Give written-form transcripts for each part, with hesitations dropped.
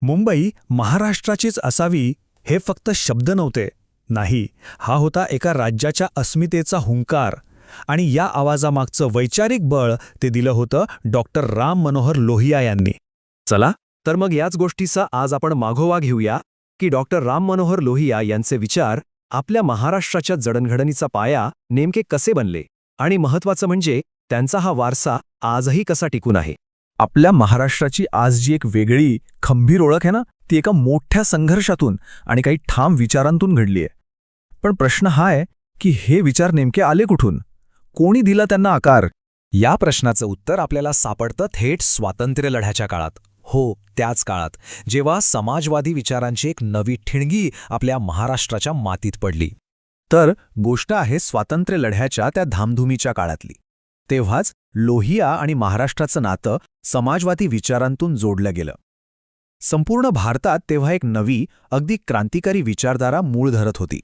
मुंबई महाराष्ट्राचीच असावी हे फक्त शब्द नव्हते. नाही, हा होता एका राज्याच्या अस्मितेचा हुंकार. आणि या आवाजामागचं वैचारिक बळ ते दिलं होतं डॉक्टर राम मनोहर लोहिया यांनी. चला तर मग याच गोष्टीचा आज आपण मागोवा घेऊया की डॉक्टर राम मनोहर लोहिया यांचे विचार आपल्या महाराष्ट्राच्या जडणघडणीचा पाया नेमके कसे बनले आणि महत्त्वाचं म्हणजे त्यांचा हा वारसा आजही कसा टिकून आहे. आपल्या महाराष्ट्राची आज जी एक वेगळी खंबीर ओळख आहे ना, ती एका मोठ्या संघर्षातून आणि काही ठाम विचारांतून घडली आहे. पण प्रश्न हा आहे की हे विचार नेमके आले कुठून? कोणी दिला त्यांना आकार? या प्रश्नाचं उत्तर आपल्याला सापडतं थेट स्वातंत्र्य लढ्याच्या काळात. हो, त्याच काळात जेव्हा समाजवादी विचारांची एक नवी ठिणगी आपल्या महाराष्ट्राच्या मातीत पडली. तर गोष्ट आहे स्वातंत्र्य लढ्याच्या त्या धामधुमीच्या काळातली. तेव्हाच लोहिया आणि महाराष्ट्राचं नातं समाजवादी विचारांतूून जोडलं गेलं. संपूर्ण भारतात तेव्हा एक नवी, अगदी क्रांतिकारी विचारधारा मूळ धरत होती.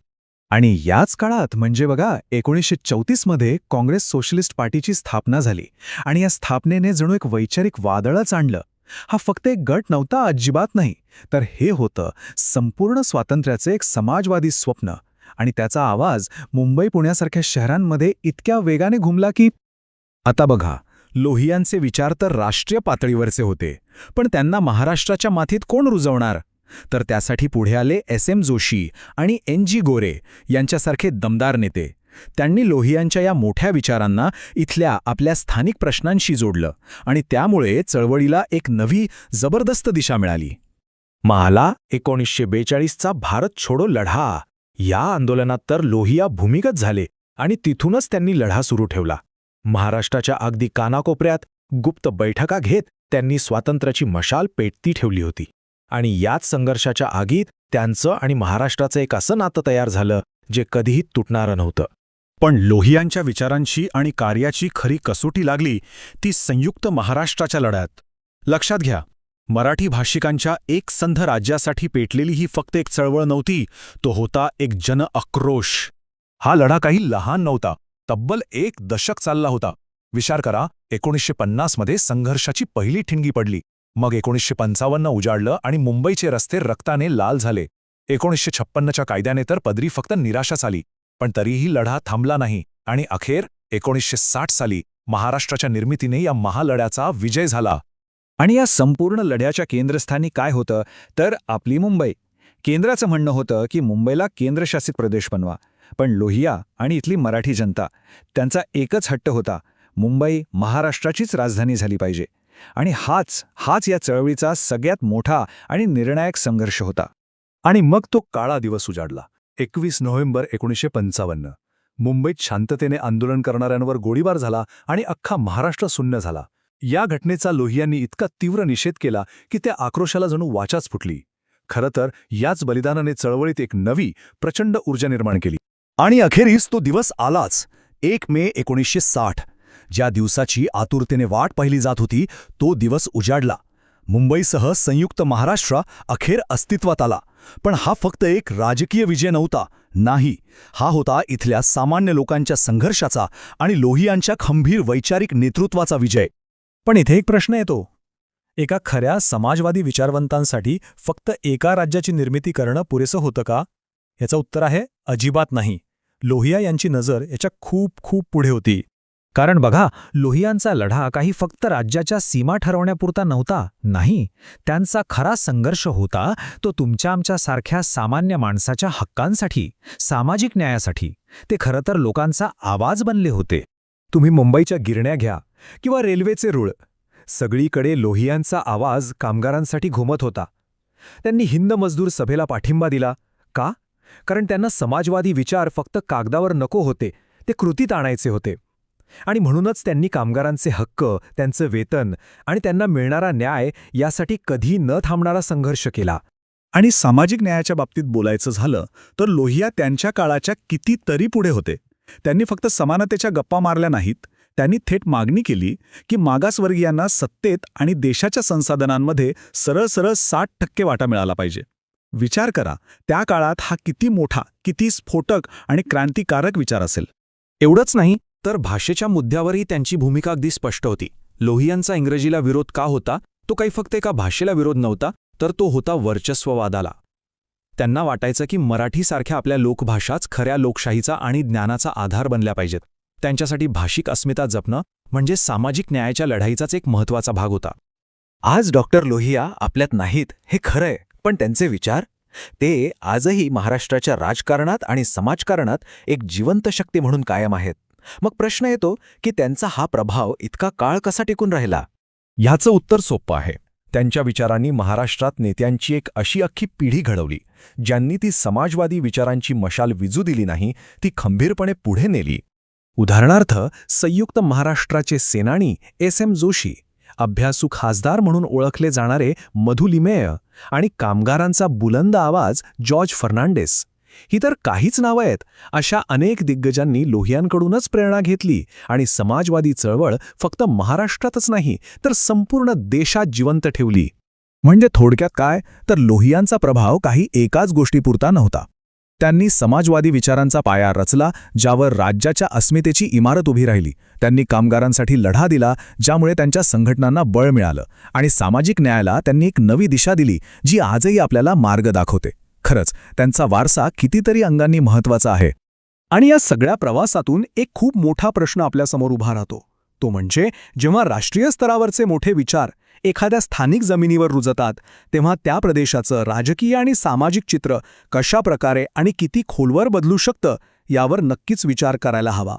आणि याच काळात म्हणजे बघा 1934 मध्ये काँग्रेस सोशलिस्ट पार्टीची स्थापना झाली. आणि या स्थापनेने जणू एक वैचारिक वादळच आणलं. हा फक्त एक गट नव्हता, अजिबात नाही, तर हे होतं संपूर्ण स्वातंत्र्याचे एक समाजवादी स्वप्न. आणि त्याचा आवाज मुंबई पुण्यासारख्या शहरांमध्ये इतक्या वेगाने घुमला की आता बघा, लोहियांचे विचार तर राष्ट्रीय पातळीवरचे होते, पण त्यांना महाराष्ट्राच्या मातीत कोण रुजवणार? तर त्यासाठी पुढे आले SM जोशी आणि NG गोरे यांच्यासारखे दमदार नेते. त्यांनी लोहियांच्या या मोठ्या विचारांना इथल्या आपल्या स्थानिक प्रश्नांशी जोडलं आणि त्यामुळे चळवळीला एक नवी, जबरदस्त दिशा मिळाली. मला 1942चा भारत छोडो लढा या आंदोलनात तर लोहिया भूमिगत झाले आणि तिथूनच त्यांनी लढा सुरू ठेवला. महाराष्ट्राच्या अगदी कानाकोपऱ्यात गुप्त बैठका घेत त्यांनी स्वातंत्र्याची मशाल पेटती ठेवली होती. आणि याच संघर्षाच्या आगीत त्यांचं आणि महाराष्ट्राचं एक असं नातं तयार झालं जे कधीही तुटणारं नव्हतं. पण लोहियांच्या विचारांची आणि कार्याची खरी कसोटी लागली ती संयुक्त महाराष्ट्राच्या लढ्यात. लक्षात घ्या, मराठी भाषिकांच्या एक संध राज्यासाठी पेटलेली ही फक्त एक चळवळ नव्हती, तो होता एक जनआक्रोश. हा लढा काही लहान नव्हता, तब्बल 1 दशक चालला होता. विचार करा, 1950 मध्ये संघर्षाची पहिली ठिणगी पडली. मग 1955 उजाडलं आणि मुंबईचे रस्ते रक्ताने लाल झाले. 1956च्या कायद्याने तर पदरी फक्त निराशाच आली. पण तरीही लढा थांबला नाही आणि अखेर 1960 साली महाराष्ट्राच्या निर्मितीने या महालढ्याचा विजय झाला. आणि या संपूर्ण लढ्याच्या केंद्रस्थानी काय होतं तर आपली मुंबई. केंद्राचं म्हणणं होतं की मुंबईला केंद्रशासित प्रदेश बनवा. पण लोहिया आणि इथली मराठी जनता, त्यांचा एकच हट्ट होता, मुंबई महाराष्ट्राचीच राजधानी झाली पाहिजे. आणि हाच या चळवळीचा सगळ्यात मोठा आणि निर्णायक संघर्ष होता. आणि मग तो काळा दिवस उजाडला. 21 नोव्हेंबर 1955. मुंबईत शांततेने आंदोलन करणाऱ्यांवर गोळीबार झाला आणि अख्खा महाराष्ट्र शून्य झाला. या घटनेचा लोहियांनी इतका तीव्र निषेध केला की त्या आक्रोशाला जणू वाचाच फुटली. खरं तर याच बलिदानाने चळवळीत एक नवी, प्रचंड ऊर्जा निर्माण केली. आणि अखेरीस तो दिवस आलाच. 1 मे 1960. ज्या दिवसाची आतुरतेने वाट पाहिली जात होती, तो दिवस उजाडला. मुंबईसह संयुक्त महाराष्ट्र अखेर अस्तित्वात आला. पण हा फक्त एक राजकीय विजय नव्हता. नाही, हा होता इथल्या सामान्य लोकांच्या संघर्षाचा आणि लोहियांच्या खंबीर वैचारिक नेतृत्वाचा विजय. पण इथे एक प्रश्न येतो. एका खऱ्या समाजवादी विचारवंतांसाठी फक्त एका राज्याची निर्मिती करणं पुरेसं होतं का? याचं उत्तर आहे अजिबात नाही. लोहिया यांची नजर याच्या खूप खूप पुढे होती. कारण बघा, लोहियांचा लढा काही फक्त राज्याच्या सीमा ठरवण्यापुरता नव्हता. नाही, त्यांचा खरा संघर्ष होता तो तुमच्या आमच्यासारख्या सामान्य माणसाच्या हक्कांसाठी, सामाजिक न्यायासाठी. ते खरं तर लोकांचा आवाज बनले होते. तुम्ही मुंबईच्या गिरण्या घ्या किंवा रेल्वेचे रूळ, सगळीकडे लोहियांचा आवाज कामगारांसाठी घुमत होता. त्यांनी हिंद मजदूर सभेला पाठिंबा दिला. का? कारण त्यांना समाजवादी विचार फक्त कागदावर नको होते, ते कृतीत आणायचे होते. आणि म्हणूनच त्यांनी कामगारांचे हक्क, त्यांचं वेतन आणि त्यांना मिळणारा न्याय यासाठी कधी न थांबणारा संघर्ष केला. आणि सामाजिक न्यायाच्या बाबतीत बोलायचं झालं तर लोहिया त्यांच्या काळाच्या कितीतरी पुढे होते. त्यांनी फक्त समानतेच्या गप्पा मारल्या नाहीत, त्यांनी थेट मागणी केली की मागासवर्गीयांना सत्तेत आणि देशाच्या संसाधनांमध्ये सरळ 60% वाटा मिळाला पाहिजे. विचार करा, त्या काळात हा किती मोठा, किती स्फोटक आणि क्रांतिकारक विचार असेल. एवढंच नाही तर भाषेच्या मुद्द्यावरही त्यांची भूमिका अगदी स्पष्ट होती. लोहियांचा इंग्रजीला विरोध का होता? तो काही फक्त एका भाषेला विरोध नव्हता, तर तो होता वर्चस्ववादाला. त्यांना वाटायचं की मराठीसारख्या आपल्या लोकभाषाच खऱ्या लोकशाहीचा आणि ज्ञानाचा आधार बनल्या पाहिजेत. त्यांच्यासाठी भाषिक अस्मिता जपणं म्हणजे सामाजिक न्यायाच्या लढाईचाच एक महत्त्वाचा भाग होता. आज डॉक्टर लोहिया आपल्यात नाहीत हे खरंय, पण त्यांचे विचार ते आजही महाराष्ट्राच्या राजकारणात आणि समाजकारणात एक जिवंत शक्ती म्हणून कायम आहेत. मग प्रश्न येतो की त्यांचा हा प्रभाव इतका काळ कसा टिकून राहिला? ह्याचं उत्तर सोपं आहे. त्यांच्या विचारांनी महाराष्ट्रात नेत्यांची एक अशी अख्खी पिढी घडवली, ज्यांनी ती समाजवादी विचारांची मशाल विझू दिली नाही, ती खंबीरपणे पुढे नेली. उदाहरणार्थ, संयुक्त महाराष्ट्राचे सेनानी एस.एम. जोशी, अभ्यासू खासदार म्हणून ओळखले जाणारे मधु लिमेय आणि कामगारांचा बुलंद आवाज जॉर्ज फर्नांडिस, ही तर काहीच नावं आहेत. अशा अनेक दिग्गजांनी लोहियांकडूनच प्रेरणा घेतली आणि समाजवादी चळवळ फक्त महाराष्ट्रातच नाही तर संपूर्ण देशात जिवंत ठेवली. म्हणजे थोडक्यात काय तर लोहियांचा प्रभाव काही एकाच गोष्टीपुरता नव्हता. त्यांनी समाजवादी विचारांचा पाया रचला, ज्यावर राज्याच्या अस्मितेची इमारत उभी राहिली. त्यांनी कामगारांसाठी लढा दिला, ज्यामुळे त्यांच्या संघटनांना बळ मिळालं, आणि सामाजिक न्यायाला त्यांनी एक नवी दिशा दिली, जी आजही आपल्याला मार्ग दाखवते. खरंच त्यांचा वारसा कितीतरी अंगांनी महत्त्वाचा आहे. आणि या सगळ्या प्रवासातून एक खूप मोठा प्रश्न आपल्यासमोर उभा राहतो. तो म्हणजे जेव्हा राष्ट्रीय स्तरावरचे मोठे विचार एखाद्या स्थानिक जमिनीवर रुजतात, तेव्हा त्या प्रदेशाचं राजकीय आणि सामाजिक चित्र कशा प्रकारे आणि किती खोलवर बदलू शकतं यावर नक्कीच विचार करायला हवा.